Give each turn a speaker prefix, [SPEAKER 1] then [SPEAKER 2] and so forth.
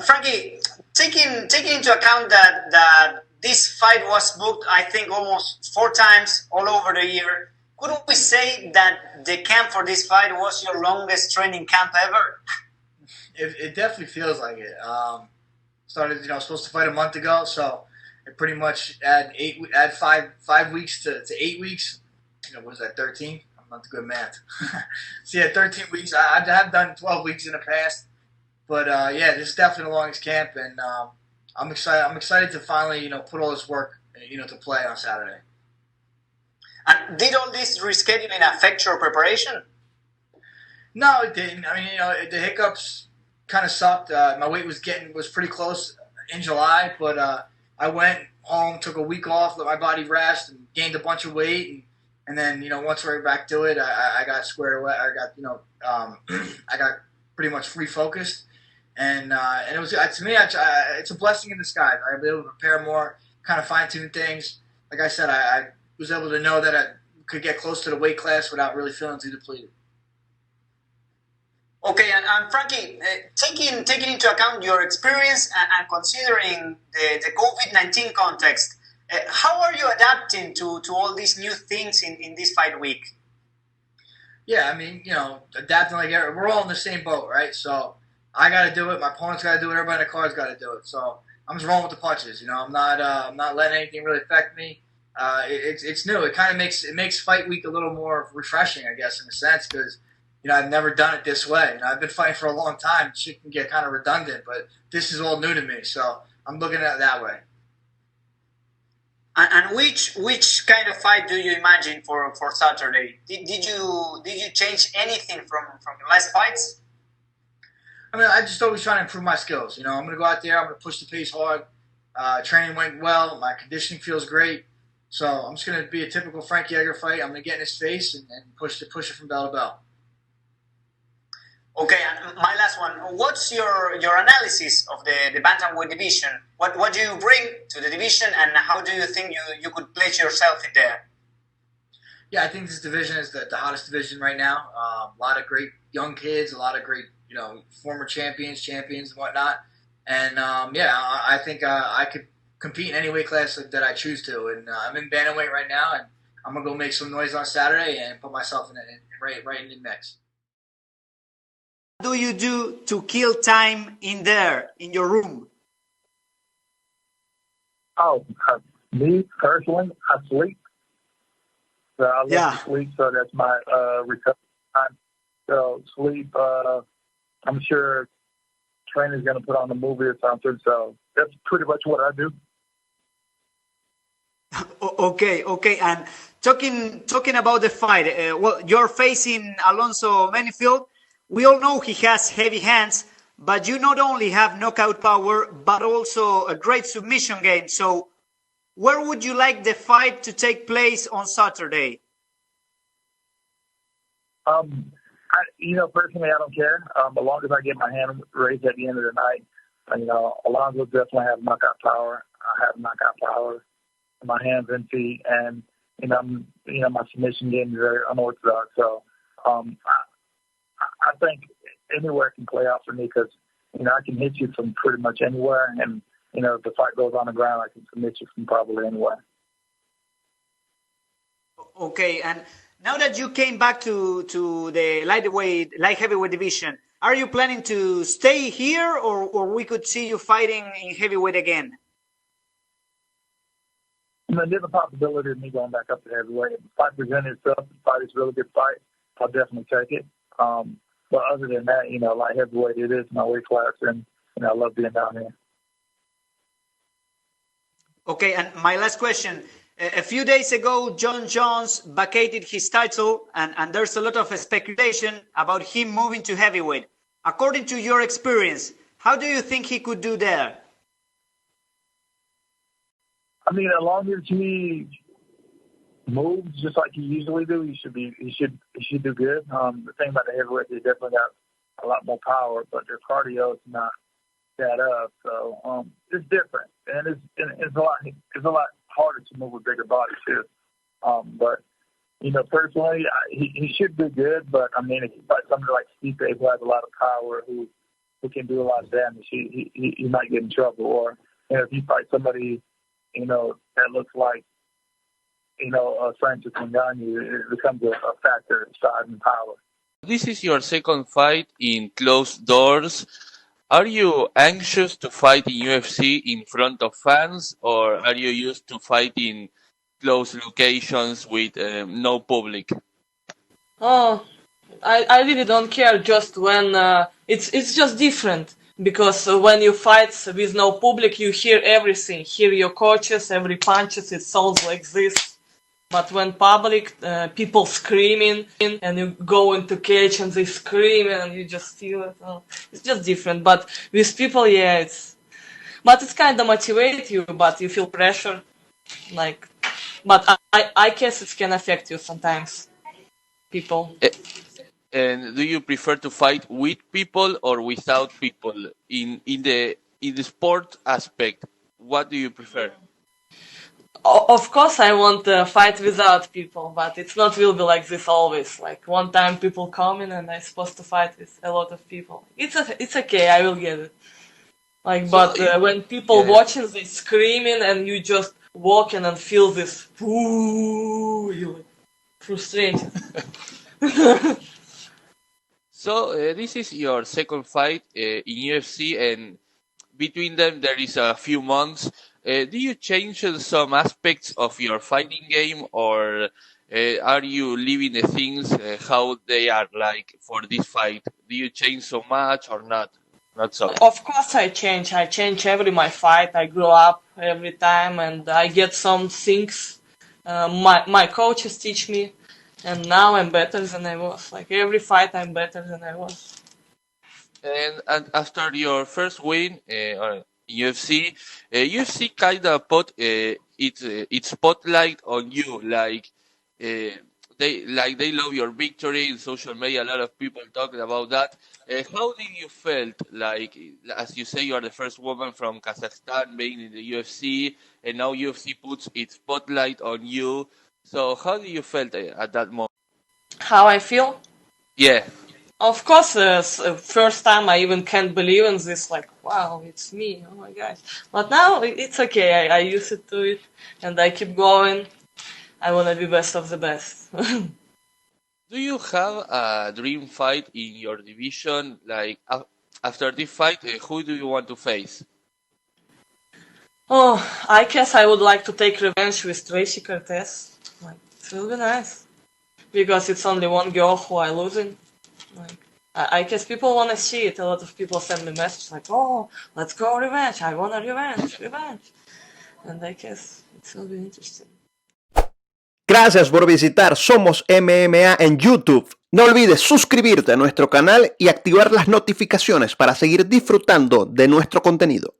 [SPEAKER 1] Frankie, taking into account that this fight was booked, I think, almost 4 times all over the year, couldn't we say that the camp for this fight was your longest training camp ever?
[SPEAKER 2] It definitely feels like it. Started, supposed to fight a month ago, so it pretty much add 5 weeks to 8 weeks. What was that, 13? I'm not good at math. So yeah, 13 weeks. I have done 12 weeks in the past, but yeah, this is definitely the longest camp, and I'm excited. I'm excited to finally, put all this work, to play on Saturday.
[SPEAKER 1] And did all this rescheduling affect your preparation?
[SPEAKER 2] No, it didn't. I mean, the hiccups kind of sucked. My weight was pretty close in July, but I went home, took a week off, let my body rest, and gained a bunch of weight. And then, once we're back to it, I got squared away. I got, I got pretty much refocused. And it was, to me, it's a blessing in disguise. I was able to prepare more, kind of fine-tune things. Like I said, I was able to know that I could get close to the weight class without really feeling too depleted.
[SPEAKER 1] Okay, and Frankie, taking into account your experience and considering the COVID-19 context, how are you adapting to all these new things in this fight week?
[SPEAKER 2] Yeah, I mean, adapting like we're all in the same boat, right? So I got to do it. My opponent's got to do it. Everybody in the car's got to do it. So I'm just rolling with the punches. I'm not letting anything really affect me. It's new. It kind of makes fight week a little more refreshing, I guess, in a sense, because I've never done it this way. I've been fighting for a long time. Shit can get kind of redundant, but this is all new to me. So I'm looking at it that way.
[SPEAKER 1] And which kind of fight do you imagine for Saturday? Did you change anything from your last fights?
[SPEAKER 2] I mean, I just always try to improve my skills. I'm going to go out there. I'm going to push the pace hard. Training went well. My conditioning feels great. So I'm just going to be a typical Frankie Edgar fight. I'm going to get in his face and push it from bell to bell.
[SPEAKER 1] Okay, and my last one. What's your analysis of the bantamweight division? What do you bring to the division, and how do you think you could place yourself in there?
[SPEAKER 2] Yeah, I think this division is the hottest division right now. A lot of great young kids, a lot of great former champions and whatnot. And yeah, I think I could compete in any weight class that I choose to. And I'm in bantamweight right now, and I'm gonna go make some noise on Saturday and put myself right in the mix.
[SPEAKER 1] What do you do to kill time in there, in your room?
[SPEAKER 3] Oh, me personally, I sleep. So I love to sleep, so that's my recovery time. So sleep, I'm sure trainer's going to put on a movie or something, so that's pretty much what I do.
[SPEAKER 1] Okay. And talking about the fight, well, you're facing Alonso Menifield. We all know he has heavy hands, but you not only have knockout power, but also a great submission game. So where would you like the fight to take place on Saturday?
[SPEAKER 3] Personally, I don't care. As long as I get my hand raised at the end of the night, Alonso definitely have knockout power. I have knockout power in my hands and feet, and my submission game is very unorthodox. So I think anywhere can play out for me because I can hit you from pretty much anywhere, and if the fight goes on the ground, I can submit you from probably anywhere.
[SPEAKER 1] Okay, and now that you came back to the light heavyweight division, are you planning to stay here, or we could see you fighting in heavyweight again?
[SPEAKER 3] There's a possibility of me going back up to heavyweight. If the fight presents itself, the fight is a really good fight, I'll definitely take it. But other than that, light heavyweight, it is my weight class, and I love being down here.
[SPEAKER 1] Okay, and my last question. A few days ago, John Jones vacated his title, and there's a lot of speculation about him moving to heavyweight. According to your experience, how do you think he could do there?
[SPEAKER 3] I mean, as long as he moves just like he usually do, he should do good. The thing about the heavyweight, they definitely got a lot more power, but their cardio is not that up. So it's different, and it's a lot harder to move a bigger body too. But personally, he should do good. But I mean, if you fight somebody like Stipe, who has a lot of power, who who can do a lot of damage, he might get in trouble. Or if you fight somebody, that looks like, Francis Ngannou, it becomes a factor in size and power.
[SPEAKER 4] This is your second fight in closed doors. Are you anxious to fight in UFC in front of fans, or are you used to fight in closed locations with no public?
[SPEAKER 5] Oh, I really don't care. Just when it's just different, because when you fight with no public, you hear everything. Hear your coaches, every punches. It sounds like this. But when public, people screaming, and you go into cage and they scream, and you just feel it. It's just different. But with people, yeah, but it's kind of motivate you. But you feel pressure, But I guess it can affect you sometimes. People.
[SPEAKER 4] And do you prefer to fight with people or without people? In the sport aspect, what do you prefer?
[SPEAKER 5] Of course, I want to fight without people, but it's not will be like this always. Like one time, people come in and I'm supposed to fight with a lot of people. It's okay, I will get it. When people watching, they screaming, and you just walking and feel this, you like frustrated.
[SPEAKER 4] So this is your second fight in UFC, and between them there is a few months. Do you change some aspects of your fighting game, or are you leaving the things how they are like for this fight? Do you change so much or not? Not so.
[SPEAKER 5] Of course I change. I change every my fight. I grow up every time, and I get some things my coaches teach me, and now I'm better than I was. Like every fight I'm better than I was.
[SPEAKER 4] And after your first win on UFC, UFC kind of put its spotlight on you, they love your victory in social media. A lot of people talking about that. How did you felt? Like, as you say, you are the first woman from Kazakhstan being in the UFC, and now UFC puts its spotlight on you. So how do you felt at that moment?
[SPEAKER 5] How I feel?
[SPEAKER 4] Yeah.
[SPEAKER 5] Of course, first time I even can't believe in this, like, wow, it's me, oh my gosh. But now it's okay, I used to it, and I keep going. I want to be best of the best.
[SPEAKER 4] Do you have a dream fight in your division? Like, after this fight, who do you want to face?
[SPEAKER 5] Oh, I guess I would like to take revenge with Tracy Cortez. Like, it will be nice. Because it's only one girl who I losing. Like, I guess people want to see it. A lot of people send me messages like, oh, let's go revenge. I want a revenge. And I guess it will be interesting.
[SPEAKER 6] Gracias por visitar Somos MMA en YouTube. No olvides suscribirte a nuestro canal y activar las notificaciones para seguir disfrutando de nuestro contenido.